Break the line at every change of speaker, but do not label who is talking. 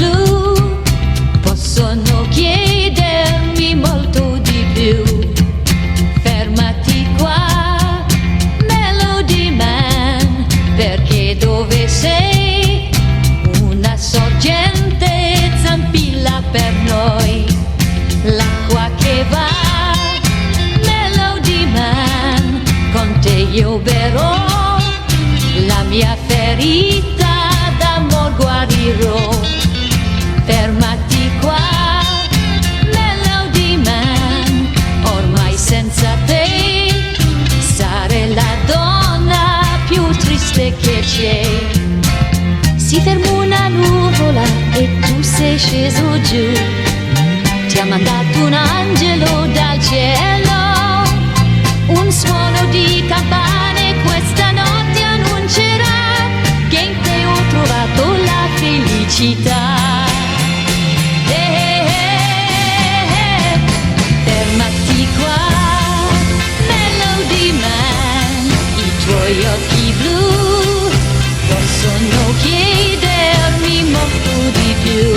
blu possono chiedermi molto di più. Fermati qua, Melody Man, perché dove sei? Una sorgente zampilla per noi, l'acqua che va, Melody Man, con te io berrò, la mia ferita d'amor guarirò. Fermati qua, Melody Man, ormai senza te sarei la donna più triste che c'è. Si ferma una nuvola e tu sei sceso giù, ti ha mandato un angelo dal cielo, un suono di campane questa notte annuncerà che in te ho trovato la felicità. Fermati qua, Melody Man, i tuoi occhi blu possono chiedermi molto di più.